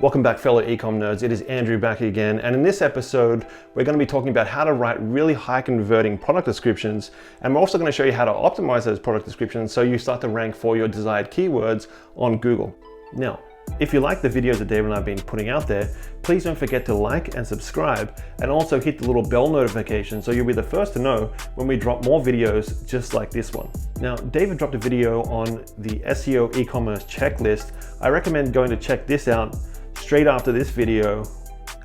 Welcome back, fellow ecom nerds. It is Andrew back again, and in this episode we're going to be talking about how to write really high converting product descriptions, and we're also going to show you how to optimize those product descriptions so you start to rank for your desired keywords on Google. Now, if you like the videos that Dave and I have been putting out there, please don't forget to like and subscribe, and also hit the little bell notification so you'll be the first to know when we drop more videos just like this one. Now, David dropped a video on the SEO e-commerce checklist. I recommend going to check this out straight after this video,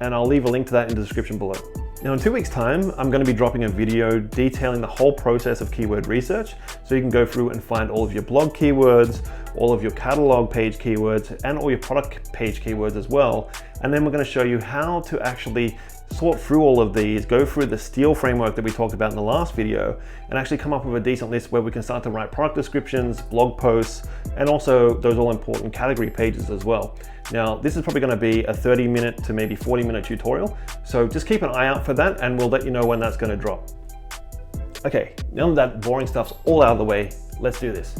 and I'll leave a link to that in the description below. Now, in 2 weeks' time, I'm going to be dropping a video detailing the whole process of keyword research, so you can go through and find all of your blog keywords, all of your catalog page keywords, and all your product page keywords as well. And then we're going to show you how to actually sort through all of these, go through the STEAL framework that we talked about in the last video, and actually come up with a decent list where we can start to write product descriptions, blog posts, and also those all important category pages as well. Now, this is probably going to be a 30-minute to maybe 40-minute tutorial, so just keep an eye out for that and we'll let you know when that's going to drop. Okay, now that boring stuff's all out of the way, let's do this.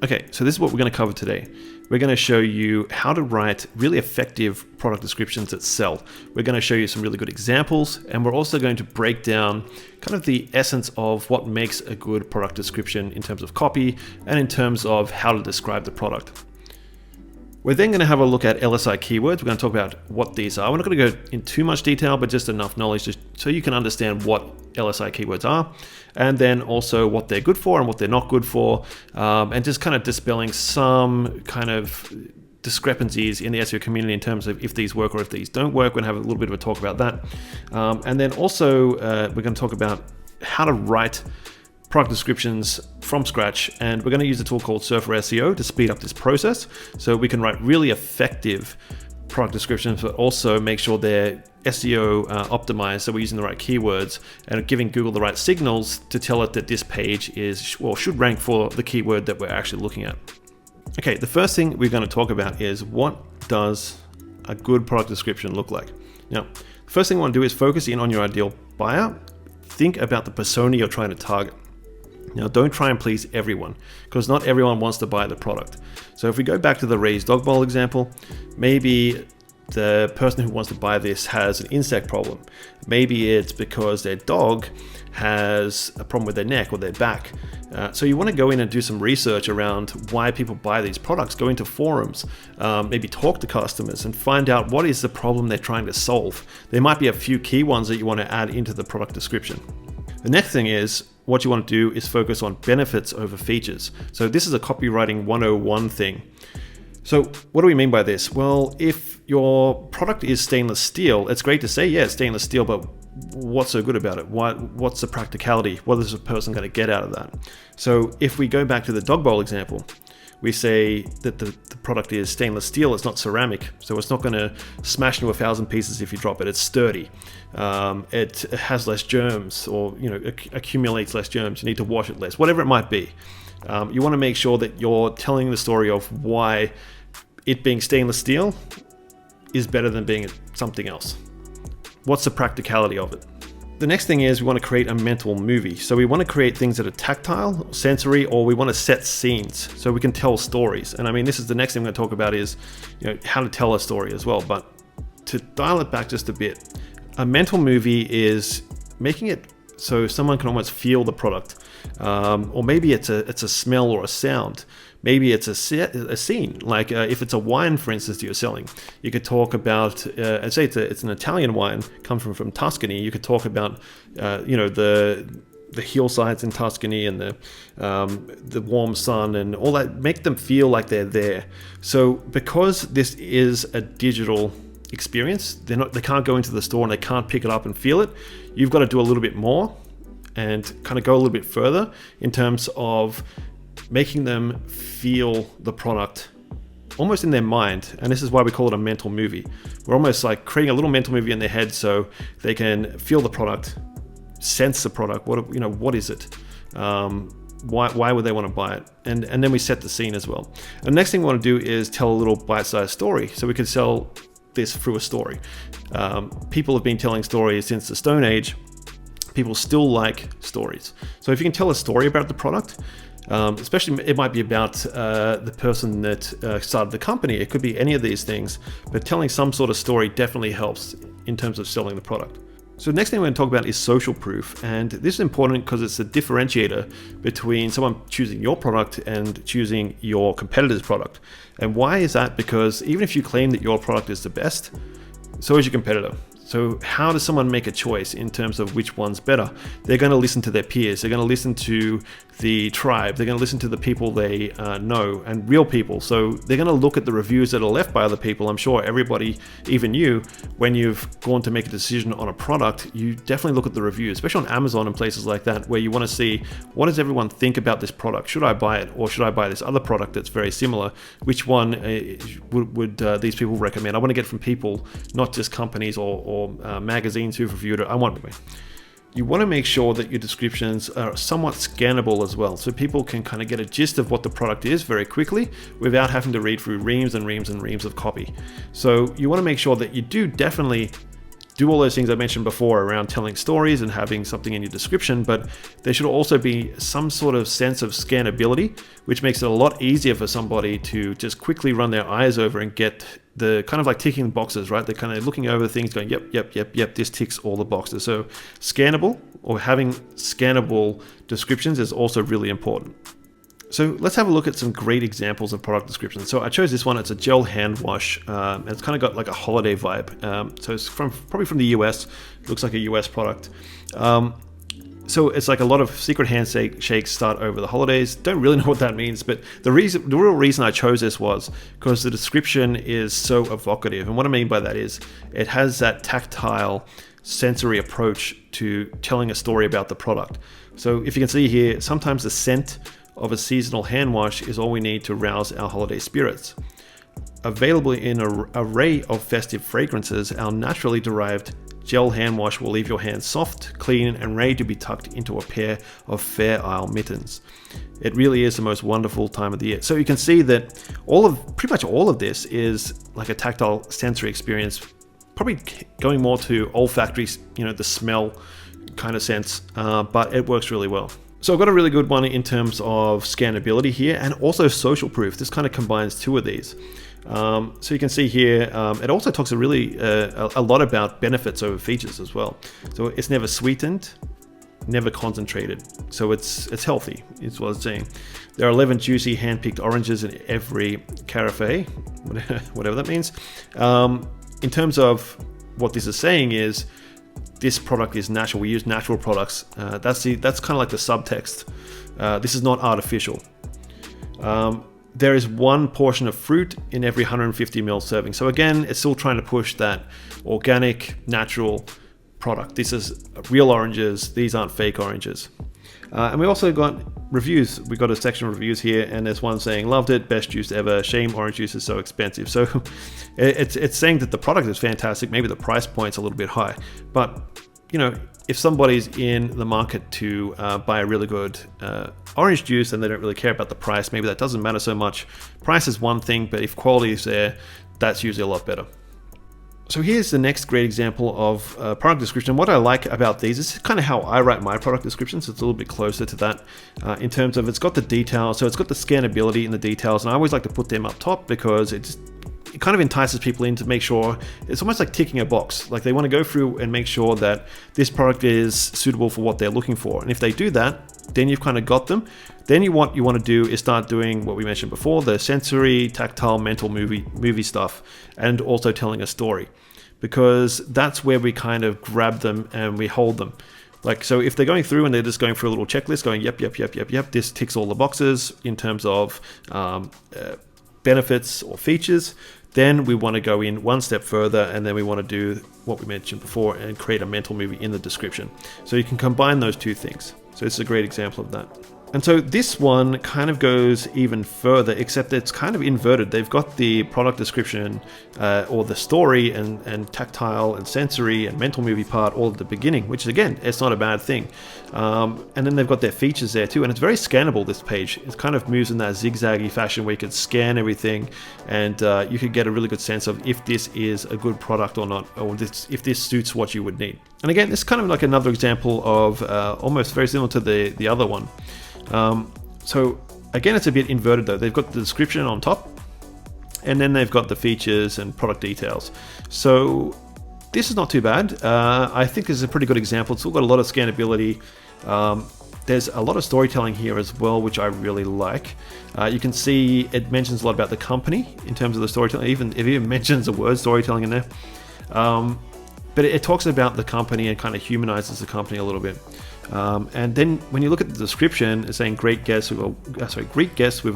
Okay, so this is what we're going to cover today. We're going to show you how to write really effective product descriptions that sell. We're going to show you some really good examples, and we're also going to break down kind of the essence of what makes a good product description in terms of copy and in terms of how to describe the product. We're then going to have a look at LSI keywords. We're going to talk about what these are. We're not going to go in too much detail, but just enough knowledge so you can understand what LSI keywords are, and then also what they're good for and what they're not good for, and just kind of dispelling some kind of discrepancies in the SEO community in terms of if these work or if these don't work. We're going to have a little bit of a talk about that. And then also we're going to talk about how to write product descriptions from scratch, and we're going to use a tool called Surfer SEO to speed up this process so we can write really effective product descriptions, but also make sure they're SEO optimized, so we're using the right keywords and giving Google the right signals to tell it that this page is, well, should rank for the keyword that we're actually looking at. Okay, the first thing we're going to talk about is what does a good product description look like? Now, the first thing I want to do is focus in on your ideal buyer. Think about the persona you're trying to target. Now, don't try and please everyone, because not everyone wants to buy the product. So if we go back to the raised dog bowl example, maybe the person who wants to buy this has an insect problem. Maybe it's because their dog has a problem with their neck or their back. So you want to go in and do some research around why people buy these products. Go into forums, maybe talk to customers and find out what is the problem they're trying to solve. There might be a few key ones that you want to add into the product description. The next thing is, what you want to do is focus on benefits over features. So this is a copywriting 101 thing. So what do we mean by this? Well, if your product is stainless steel, it's great to say, yeah, it's stainless steel, but what's so good about it? What's the practicality? What is a person going to get out of that? So if we go back to the dog bowl example, we say that the product is stainless steel, it's not ceramic, so it's not going to smash into 1,000 pieces if you drop it. It's sturdy. It has less germs, or accumulates less germs. You need to wash it less, whatever it might be. You want to make sure that you're telling the story of why it being stainless steel is better than being something else. What's the practicality of it? The next thing is we want to create a mental movie. So we want to create things that are tactile, sensory, or we want to set scenes so we can tell stories. And I mean, this is the next thing we're going to talk about is how to tell a story as well. But to dial it back just a bit, a mental movie is making it so someone can almost feel the product. Or maybe it's a smell or a sound. Maybe it's a scene, like if it's a wine, for instance, that you're selling. You could talk about, say it's an Italian wine, comes from Tuscany. You could talk about, the hillsides in Tuscany and the warm sun and all that. Make them feel like they're there. So because this is a digital experience, they can't go into the store and they can't pick it up and feel it. You've got to do a little bit more and kind of go a little bit further in terms of making them feel the product almost in their mind. And this is why we call it a mental movie. We're almost like creating a little mental movie in their head so they can feel the product, sense the product. What is it? Why would they want to buy it? And then we set the scene as well. And the next thing we want to do is tell a little bite-sized story. So we can sell this through a story. People have been telling stories since the Stone Age. People still like stories. So if you can tell a story about the product, Especially it might be about the person that started the company. It could be any of these things, but telling some sort of story definitely helps in terms of selling the product. So the next thing we're going to talk about is social proof, and this is important because it's a differentiator between someone choosing your product and choosing your competitor's product. And why is that? Because even if you claim that your product is the best, so is your competitor. So how does someone make a choice in terms of which one's better? They're going to listen to their peers. They're going to listen to the tribe. They're going to listen to the people they know, and real people. So they're going to look at the reviews that are left by other people. I'm sure everybody, even you, when you've gone to make a decision on a product, you definitely look at the reviews, especially on Amazon and places like that, where you want to see, what does everyone think about this product? Should I buy it, or should I buy this other product that's very similar? Which one would these people recommend? I want to get from people, not just companies or magazines who've reviewed it. You want to make sure that your descriptions are somewhat scannable as well, so people can kind of get a gist of what the product is very quickly without having to read through reams and reams and reams of copy. So you want to make sure that you do definitely do all those things I mentioned before around telling stories and having something in your description, but there should also be some sort of sense of scannability, which makes it a lot easier for somebody to just quickly run their eyes over and get the kind of like ticking boxes, right? They're kind of looking over things going, yep, this ticks all the boxes. So scannable, or having scannable descriptions, is also really important. So let's have a look at some great examples of product descriptions. So I chose this one. It's a gel hand wash, and it's kind of got like a holiday vibe. So it's probably from the US. It looks like a US product. So it's like a lot of secret handshakes start over the holidays. Don't really know what that means, but the real reason I chose this was because the description is so evocative. And what I mean by that is it has that tactile, sensory approach to telling a story about the product. So if you can see here, sometimes the scent of a seasonal hand wash is all we need to rouse our holiday spirits. Available in an array of festive fragrances, our naturally derived gel hand wash will leave your hands soft, clean, and ready to be tucked into a pair of Fair Isle mittens. It really is the most wonderful time of the year. So you can see that pretty much all of this is like a tactile sensory experience, probably going more to olfactory, the smell kind of sense, but it works really well. So I've got a really good one in terms of scannability here, and also social proof. This kind of combines two of these. So you can see here, it also talks a lot about benefits over features as well. So it's never sweetened, never concentrated. So it's healthy, is what it's saying. There are 11 juicy hand-picked oranges in every carafe, whatever that means. In terms of what this is saying is, this product is natural. We use natural products. That's kind of like the subtext. This is not artificial. There is one portion of fruit in every 150 ml serving. So again, it's still trying to push that organic, natural product. This is real oranges. These aren't fake oranges. And we also got reviews. We got a section of reviews here, and there's one saying, loved it, best juice ever, shame orange juice is so expensive. So it's saying that the product is fantastic. Maybe the price point's a little bit high, but if somebody's in the market to buy a really good orange juice and they don't really care about the price, maybe that doesn't matter so much. Price is one thing, but if quality is there, that's usually a lot better. So here's the next great example of product description. What I like about these is kind of how I write my product descriptions. It's a little bit closer to that in terms of it's got the details. So it's got the scannability in the details, and I always like to put them up top because it kind of entices people in to make sure it's almost like ticking a box. Like they want to go through and make sure that this product is suitable for what they're looking for. And if they do that, then you've kind of got them. Then what you want to do is start doing what we mentioned before, the sensory, tactile, mental movie stuff, and also telling a story, because that's where we kind of grab them and we hold them. Like, so if they're going through and they're just going through a little checklist going, yep, this ticks all the boxes in terms of benefits or features, then we want to go in one step further, and then we want to do what we mentioned before and create a mental movie in the description. So you can combine those two things. So it's a great example of that. And so this one kind of goes even further, except it's kind of inverted. They've got the product description or the story and tactile and sensory and mental movie part all at the beginning, which again, it's not a bad thing. And then they've got their features there too. And it's very scannable, this page. It kind of moves in that zigzaggy fashion where you could scan everything and you could get a really good sense of if this is a good product or not, or if this suits what you would need. And again, it's kind of like another example of almost very similar to the other one. So again, it's a bit inverted though. They've got the description on top, and then they've got the features and product details. So this is not too bad. I think this is a pretty good example. It's still got a lot of scannability. There's a lot of storytelling here as well, which I really like. You can see it mentions a lot about the company in terms of the storytelling. It even mentions the word storytelling in there. But it talks about the company and kind of humanizes the company a little bit. And then when you look at the description, it's saying greet guests with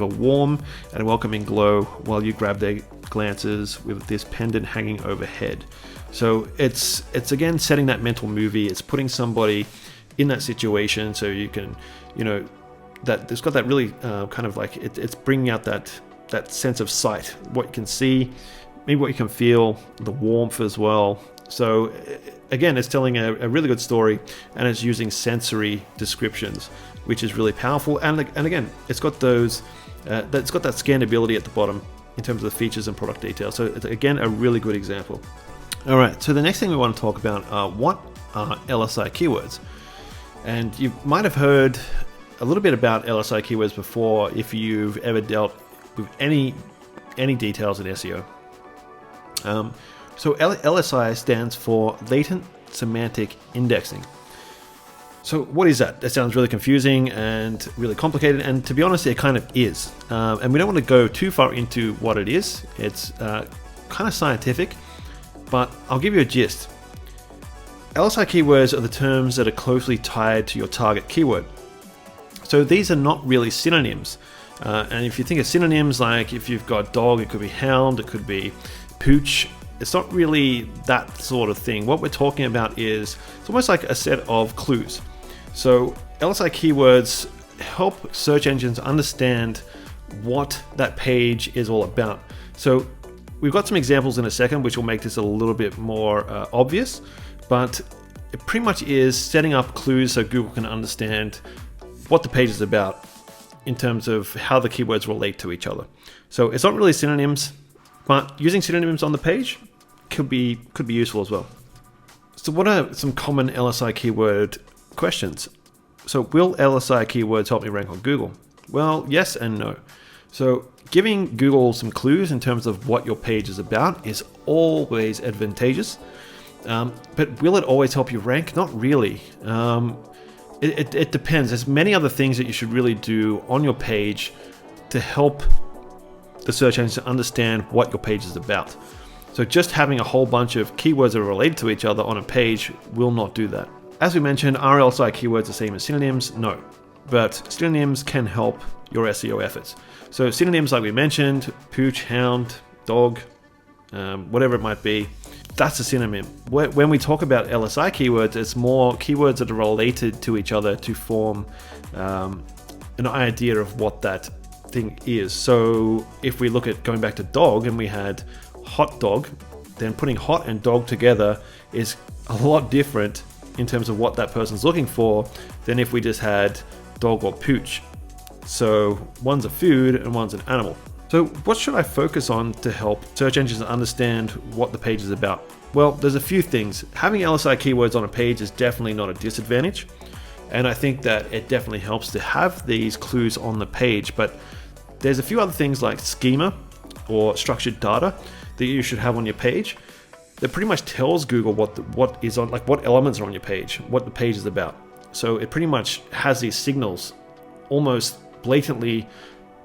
a warm and welcoming glow while you grab their glances with this pendant hanging overhead. So it's again setting that mental movie. It's putting somebody in that situation, so you can, that it's got that really kind of like it's bringing out that sense of sight, what you can see, maybe what you can feel, the warmth as well. So again, it's telling a really good story, and it's using sensory descriptions, which is really powerful. And again, it's got those, it's got that scannability at the bottom in terms of the features and product details. So it's again a really good example. All right, so the next thing we want to talk about are what are LSI keywords. And you might have heard a little bit about LSI keywords before if you've ever dealt with any details in SEO. So LSI stands for Latent Semantic Indexing. So what is that? That sounds really confusing and really complicated, and to be honest, it kind of is. And we don't want to go too far into what it is. It's kind of scientific, but I'll give you a gist. LSI keywords are the terms that are closely tied to your target keyword. So these are not really synonyms. And if you think of synonyms, like if you've got dog, it could be hound, it could be pooch. It's not really that sort of thing. What we're talking about is, it's almost like a set of clues. So LSI keywords help search engines understand what that page is all about. So we've got some examples in a second, which will make this a little bit more obvious. But it pretty much is setting up clues so Google can understand what the page is about in terms of how the keywords relate to each other. So it's not really synonyms, but using synonyms on the page could be useful as well. So what are some common LSI keyword questions? So will LSI keywords help me rank on Google? Well, yes and no. So giving Google some clues in terms of what your page is about is always advantageous. But will it always help you rank? Not really. It depends. There's many other things that you should really do on your page to help the search engine to understand what your page is about. So just having a whole bunch of keywords that are related to each other on a page will not do that. As we mentioned, are LSI keywords the same as synonyms? No. But synonyms can help your SEO efforts. So synonyms like we mentioned, pooch, hound, dog, whatever it might be, that's a synonym. When we talk about LSI keywords, it's more keywords that are related to each other to form an idea of what that thing is. So if we look at going back to dog and we had hot dog, then putting hot and dog together is a lot different in terms of what that person's looking for than if we just had dog or pooch. So one's a food and one's an animal. So what should I focus on to help search engines understand what the page is about? Well, there's a few things. Having LSI keywords on a page is definitely not a disadvantage. And I think that it definitely helps to have these clues on the page. But there's a few other things like schema or structured data that you should have on your page that pretty much tells Google what is on, like what elements are on your page, what the page is about. So it pretty much has these signals almost blatantly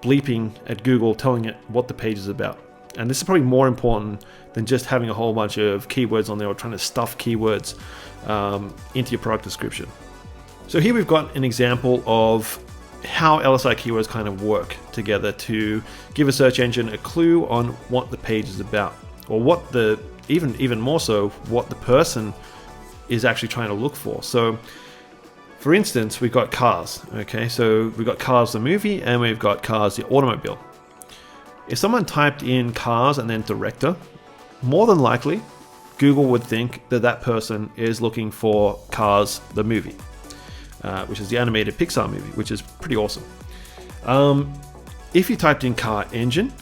bleeping at Google, telling it what the page is about. And this is probably more important than just having a whole bunch of keywords on there or trying to stuff keywords into your product description. So here we've got an example of how LSI keywords kind of work together to give a search engine a clue on what the page is about, or what the even more so what the person is actually trying to look for. So for instance, we've got cars. Okay, so we've got Cars the movie and we've got Cars the automobile. If someone typed in cars and then director, more than likely Google would think that that person is looking for Cars the movie, which is the animated Pixar movie, which is pretty awesome. If you typed in car engine,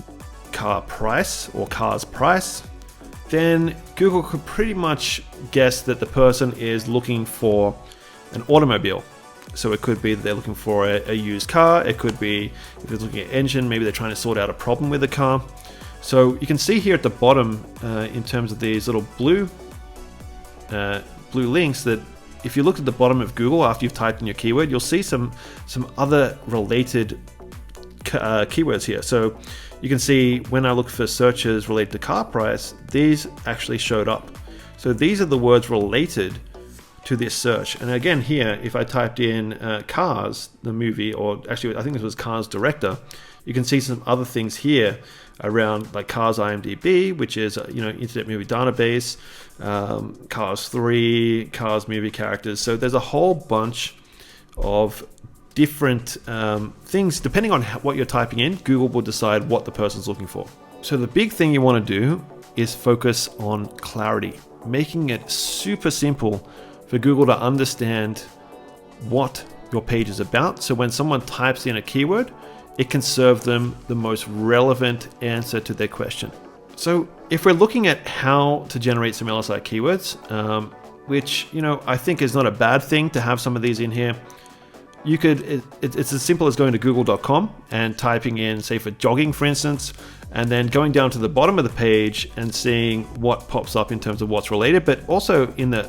car price, or car's price, then Google could pretty much guess that the person is looking for an automobile. So it could be that they're looking for a used car. It could be if they're looking at engine, maybe they're trying to sort out a problem with the car. So you can see here at the bottom, in terms of these little blue links, that if you look at the bottom of Google after you've typed in your keyword, you'll see some other related keywords here. So you can see when I look for searches related to car price, these actually showed up. So these are the words related to this search. And again here, if I typed in Cars, the movie, or actually I think this was Cars Director, you can see some other things here around like Cars IMDb, which is Internet Movie Database, Cars 3, Cars movie characters. So there's a whole bunch of different things. Depending on what you're typing in, Google will decide what the person's looking for. So the big thing you want to do is focus on clarity, making it super simple for Google to understand what your page is about. So when someone types in a keyword, it can serve them the most relevant answer to their question. So if we're looking at how to generate some LSI keywords, which I think is not a bad thing to have some of these in here, you could, it's as simple as going to google.com and typing in, say for jogging, for instance, and then going down to the bottom of the page and seeing what pops up in terms of what's related, but also in the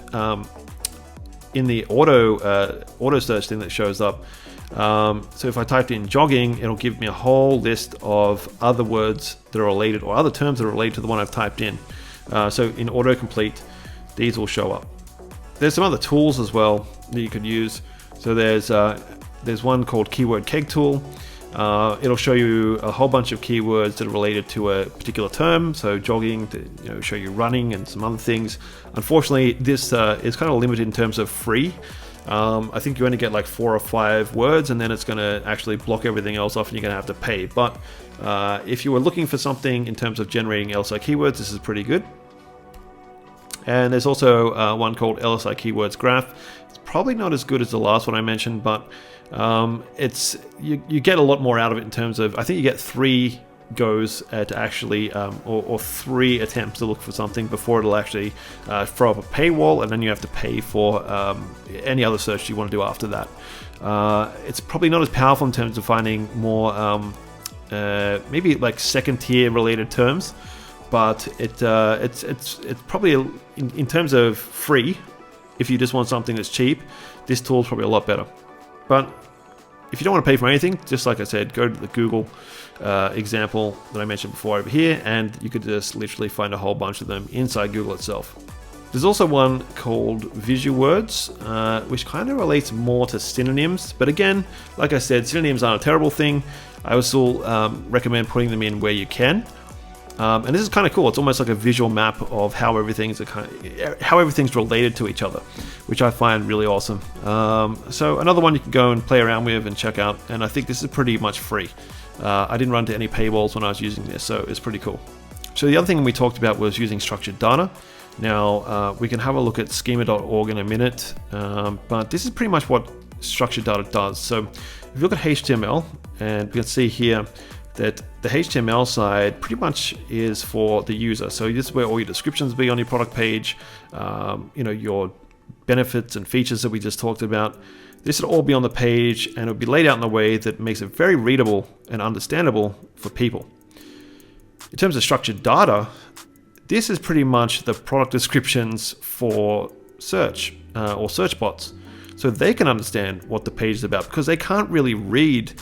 auto search thing that shows up. So if I typed in jogging, it'll give me a whole list of other words that are related, or other terms that are related to the one I've typed in. So in autocomplete, these will show up. There's some other tools as well that you could use. So there's one called Keyword Keg Tool. It'll show you a whole bunch of keywords that are related to a particular term. So jogging, to show you running and some other things. Unfortunately, this is kind of limited in terms of free. I think you only get like 4 or 5 words, and then it's going to actually block everything else off and you're going to have to pay. But if you were looking for something in terms of generating LSI keywords, this is pretty good. And there's also one called LSI Keywords Graph. It's probably not as good as the last one I mentioned, but you get a lot more out of it in terms of, I think you get 3 goes to actually, or 3 attempts to look for something before it'll actually throw up a paywall, and then you have to pay for any other search you want to do after that. It's probably not as powerful in terms of finding more maybe like second tier related terms, but it's probably in terms of free. If you just want something that's cheap, this tool is probably a lot better. But if you don't want to pay for anything, just like I said, go to the Google example that I mentioned before over here, and you could just literally find a whole bunch of them inside Google itself. There's also one called Visual Words, which kind of relates more to synonyms. But again, like I said, synonyms aren't a terrible thing. I would still recommend putting them in where you can. And this is kind of cool. It's almost like a visual map of how everything's related to each other, which I find really awesome. So another one you can go and play around with and check out. And I think this is pretty much free. I didn't run into any paywalls when I was using this, so it's pretty cool. So the other thing we talked about was using structured data. Now we can have a look at schema.org in a minute, but this is pretty much what structured data does. So if you look at HTML, and we can see here that the HTML side pretty much is for the user. So this is where all your descriptions be on your product page, your benefits and features that we just talked about. This would all be on the page, and it would be laid out in a way that makes it very readable and understandable for people. In terms of structured data, this is pretty much the product descriptions for search or search bots. So they can understand what the page is about, because they can't really read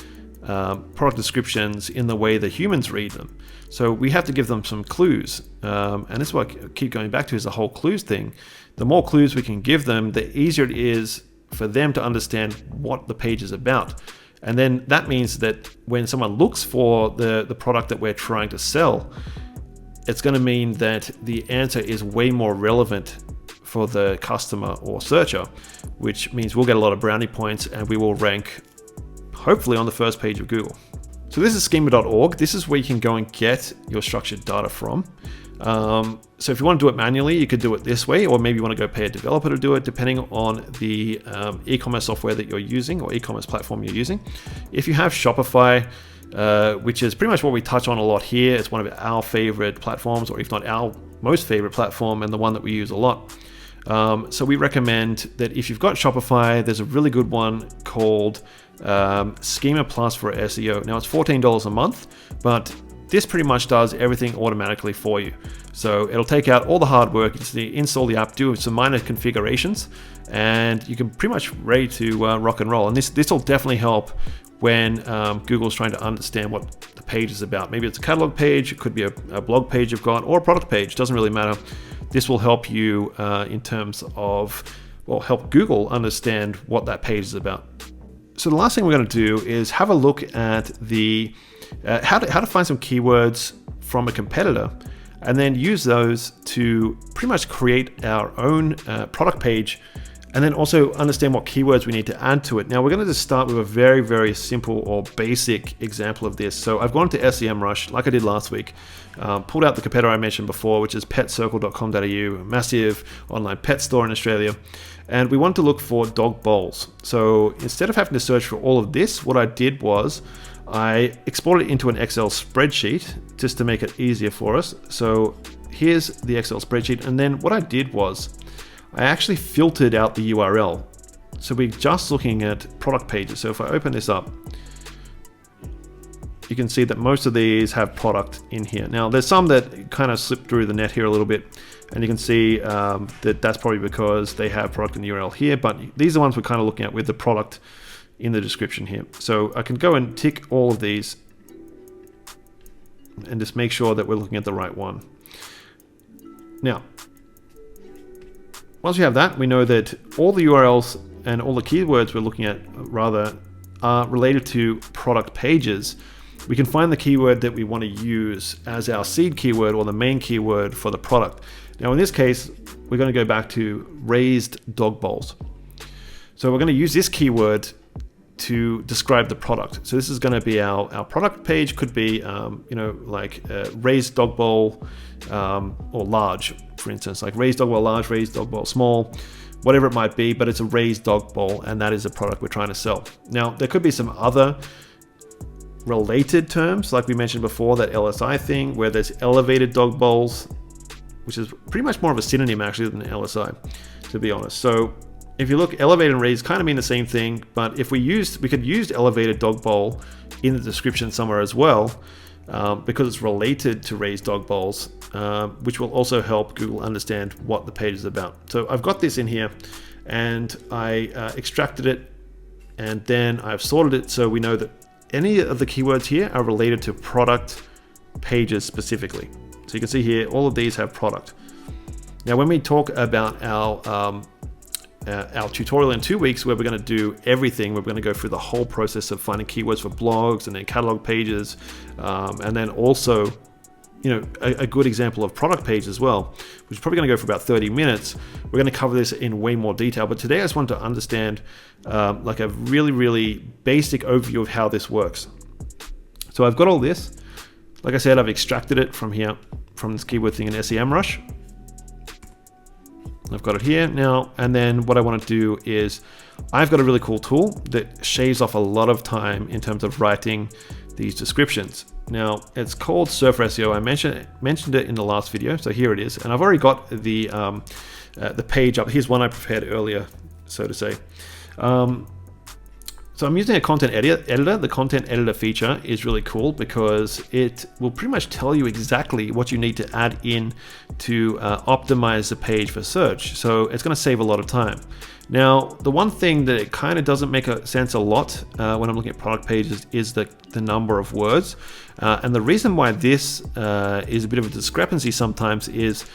product descriptions in the way that humans read them. So we have to give them some clues. And this is what I keep going back to, is the whole clues thing. The more clues we can give them, the easier it is for them to understand what the page is about. And then that means that when someone looks for the product that we're trying to sell, it's going to mean that the answer is way more relevant for the customer or searcher, which means we'll get a lot of brownie points and we will rank hopefully on the first page of Google. So this is schema.org. This is where you can go and get your structured data from. So if you want to do it manually, you could do it this way, or maybe you want to go pay a developer to do it, depending on the e-commerce software that you're using or e-commerce platform you're using. If you have Shopify, which is pretty much what we touch on a lot here, it's one of our favorite platforms, or if not our most favorite platform, and the one that we use a lot. So we recommend that if you've got Shopify, there's a really good one called Schema Plus for SEO. Now it's $14 a month, but this pretty much does everything automatically for you. So it'll take out all the hard work, just install the app, do some minor configurations, and you can pretty much ready to rock and roll. And this will definitely help when Google's trying to understand what the page is about. Maybe it's a catalog page, it could be a blog page you've got, or a product page, doesn't really matter. This will help you in terms of, well, help Google understand what that page is about. So the last thing we're going to do is have a look at the how to find some keywords from a competitor, and then use those to pretty much create our own product page, and then also understand what keywords we need to add to it. Now we're going to just start with a very, very simple or basic example of this. So I've gone to SEMrush like I did last week, pulled out the competitor I mentioned before, which is petcircle.com.au, a massive online pet store in Australia. And we want to look for dog bowls. So instead of having to search for all of this, what I did was I exported it into an Excel spreadsheet just to make it easier for us. So here's the Excel spreadsheet. And then what I did was I actually filtered out the URL. So we're just looking at product pages. So if I open this up, you can see that most of these have product in here. Now there's some that kind of slip through the net here a little bit, and you can see that that's probably because they have product in the URL here, but these are the ones we're kind of looking at with the product in the description here. So I can go and tick all of these and just make sure that we're looking at the right one. Now, once we have that, we know that all the URLs and all the keywords we're looking at rather are related to product pages. We can find the keyword that we want to use as our seed keyword or the main keyword for the product. Now in this case, we're going to go back to raised dog bowls. So we're going to use this keyword to describe the product. So this is going to be our product page, could be like raised dog bowl or large, for instance, like raised dog bowl large, raised dog bowl small, whatever it might be, but it's a raised dog bowl, and that is a product we're trying to sell. Now there could be some other related terms, like we mentioned before, that LSI thing, where there's elevated dog bowls, which is pretty much more of a synonym actually than LSI, to be honest. So if you look, elevated and raised kind of mean the same thing, but if we could use elevated dog bowl in the description somewhere as well, because it's related to raised dog bowls, which will also help Google understand what the page is about. So I've got this in here, and I extracted it, and then I've sorted it so we know that any of the keywords here are related to product pages specifically. So you can see here, all of these have product. Now, when we talk about our tutorial in 2 weeks, where we're going to do everything, we're going to go through the whole process of finding keywords for blogs and then catalog pages, and then also, a good example of product page as well, which is probably going to go for about 30 minutes. We're going to cover this in way more detail, but today I just want to understand like a really, really basic overview of how this works. So I've got all this. Like I said, I've extracted it from here, from this keyword thing in SEMrush. I've got it here now, and then what I want to do is I've got a really cool tool that shaves off a lot of time in terms of writing these descriptions. Now, it's called Surfer SEO. I mentioned it in the last video, so here it is, and I've already got the page up. Here's one I prepared earlier, so to say. So I'm using a content editor. The content editor feature is really cool because it will pretty much tell you exactly what you need to add in to optimize the page for search. So it's going to save a lot of time. Now, the one thing that it kind of doesn't make sense a lot when I'm looking at product pages is the number of words. And the reason why this is a bit of a discrepancy sometimes is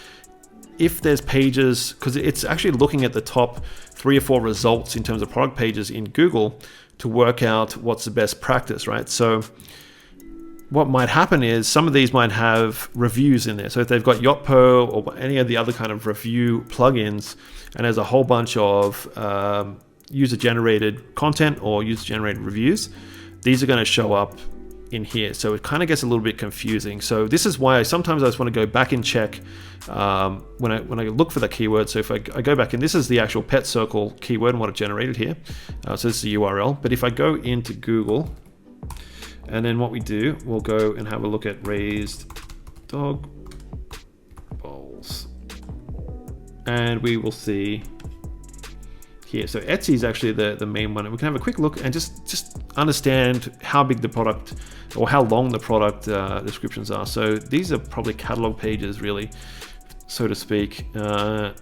if there's pages, because it's actually looking at the top 3 or 4 results in terms of product pages in Google to work out what's the best practice, right? So what might happen is some of these might have reviews in there. So if they've got Yotpo or any of the other kind of review plugins, and there's a whole bunch of user-generated content or user-generated reviews, these are going to show up in here. So it kind of gets a little bit confusing. So this is why sometimes I just want to go back and check when I look for the keyword. So if I go back, and this is the actual pet circle keyword and what it generated here. So this is the URL. But if I go into Google, and then what we do, we'll go and have a look at raised dog bowls. and we will see here. So Etsy is actually the main one, and we can have a quick look and just understand how big the product or how long the product descriptions are. So these are probably catalog pages, really, so to speak. So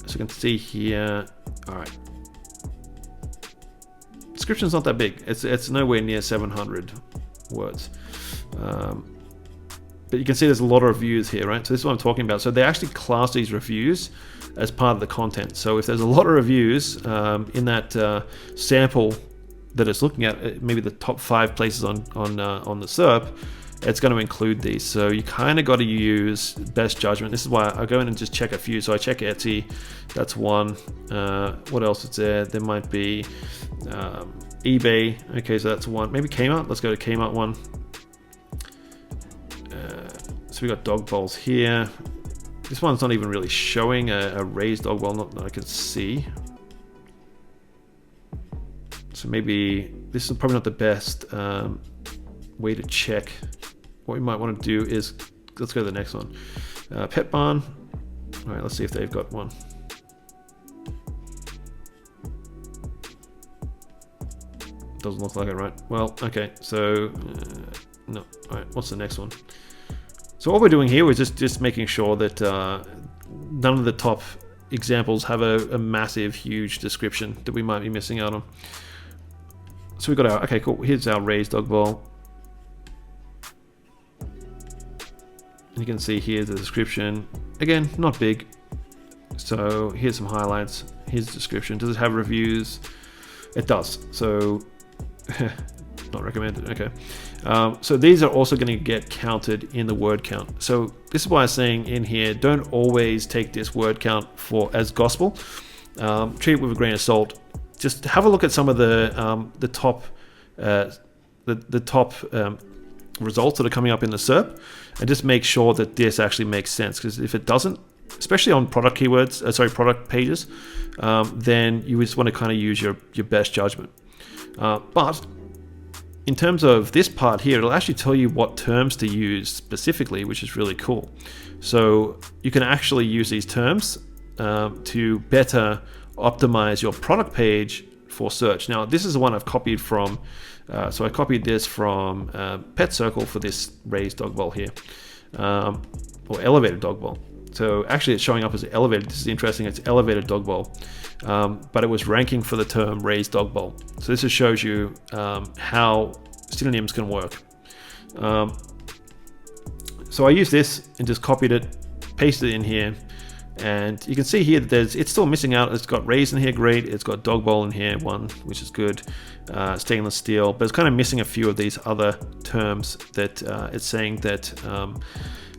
you can see here. All right, description's not that big. It's nowhere near 700 words. But you can see there's a lot of reviews here, right? So this is what I'm talking about. So they actually class these reviews as part of the content. So if there's a lot of reviews in that sample that it's looking at, maybe the top 5 places on the SERP, it's going to include these. So you kind of got to use best judgment. This is why I go in and just check a few. So I check Etsy, that's one. What else is there? There might be eBay. Okay, so that's one. Maybe Kmart. Let's go to Kmart one. So we got dog bowls here. This one's not even really showing a raised dog bowl, not that I can see. So maybe this is probably not the best way to check. What we might want to do is, let's go to the next one. Pet Barn. All right, let's see if they've got one. Doesn't look like it, right? Well, okay, so no. All right, what's the next one? So what we're doing here is just making sure that none of the top examples have a massive, huge description that we might be missing out on. So we've got our, okay, cool. Here's our raised dog bowl. And you can see here the description. Again, not big. So here's some highlights. Here's the description. Does it have reviews? It does. So not recommended. Okay. So these are also going to get counted in the word count. So this is why I'm saying in here, don't always take this word count as gospel. Treat it with a grain of salt. Just have a look at some of the top results that are coming up in the SERP, and just make sure that this actually makes sense. Because if it doesn't, especially on product keywords, product pages, then you just want to kind of use your best judgment. But in terms of this part here, it'll actually tell you what terms to use specifically, which is really cool. So you can actually use these terms to better optimize your product page for search. Now, this is the one I've copied from. So I copied this from Pet Circle for this raised dog bowl here, or elevated dog bowl. So actually it's showing up as elevated. This is interesting. It's elevated dog bowl, but it was ranking for the term raised dog bowl. So this just shows you how synonyms can work. So I used this and just copied it, pasted it in here, and you can see here that it's still missing out. It's got raised in here, great. It's got dog bowl in here, one, which is good. Stainless steel, but it's kind of missing a few of these other terms that it's saying that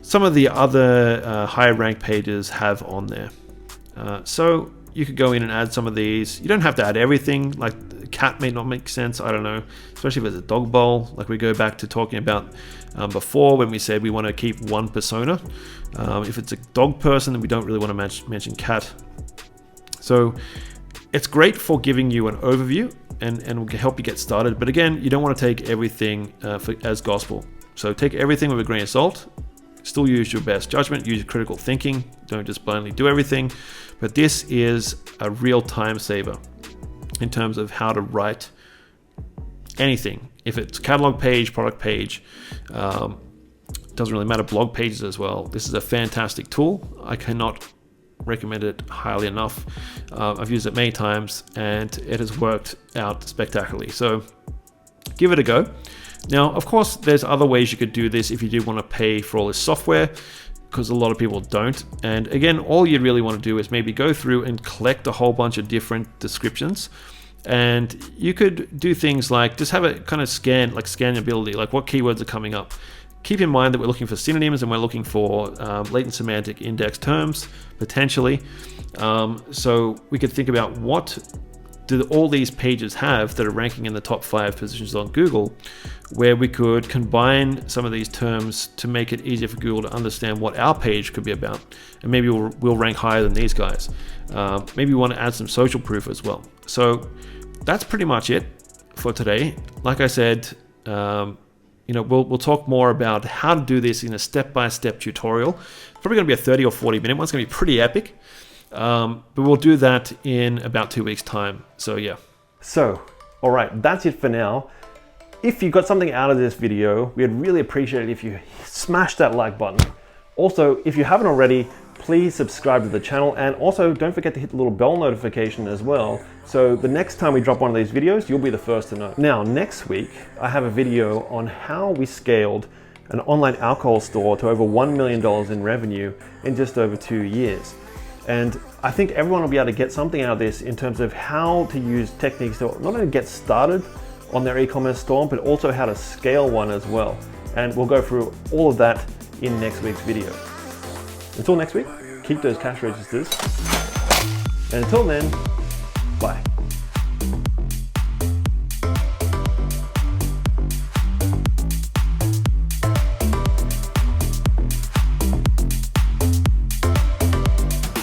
some of the other higher ranked pages have on there. So you could go in and add some of these. You don't have to add everything, like cat may not make sense, I don't know, especially if it's a dog bowl. Like we go back to talking about before when we said we want to keep one persona. If it's a dog person, then we don't really want to mention cat. So it's great for giving you an overview and will help you get started. But again, you don't want to take everything as gospel. So take everything with a grain of salt. Still use your best judgment, use critical thinking. Don't just blindly do everything. But this is a real time saver in terms of how to write anything. If it's catalog page, product page, doesn't really matter, blog pages as well. This is a fantastic tool. I cannot recommend it highly enough. I've used it many times and it has worked out spectacularly. So give it a go. Now, of course, there's other ways you could do this if you do want to pay for all this software, because a lot of people don't. And again, all you really want to do is maybe go through and collect a whole bunch of different descriptions. And you could do things like just have it kind of scannability, like what keywords are coming up. Keep in mind that we're looking for synonyms and we're looking for latent semantic index terms, potentially. So we could think about what do all these pages have that are ranking in the top 5 positions on Google, where we could combine some of these terms to make it easier for Google to understand what our page could be about. And maybe we'll rank higher than these guys. Maybe we want to add some social proof as well. So that's pretty much it for today. Like I said, we'll talk more about how to do this in a step-by-step tutorial. It's probably going to be a 30 or 40 minute one. It's going to be pretty epic. But we'll do that in about 2 weeks' time. So yeah. So, all right, that's it for now. If you got something out of this video, we'd really appreciate it if you smash that like button. Also, if you haven't already, please subscribe to the channel, and also don't forget to hit the little bell notification as well. So the next time we drop one of these videos, you'll be the first to know. Now, next week, I have a video on how we scaled an online alcohol store to over $1 million in revenue in just over 2 years. And I think everyone will be able to get something out of this in terms of how to use techniques to not only get started on their e-commerce store, but also how to scale one as well. And we'll go through all of that in next week's video. Until next week, keep those cash registers. And until then, bye.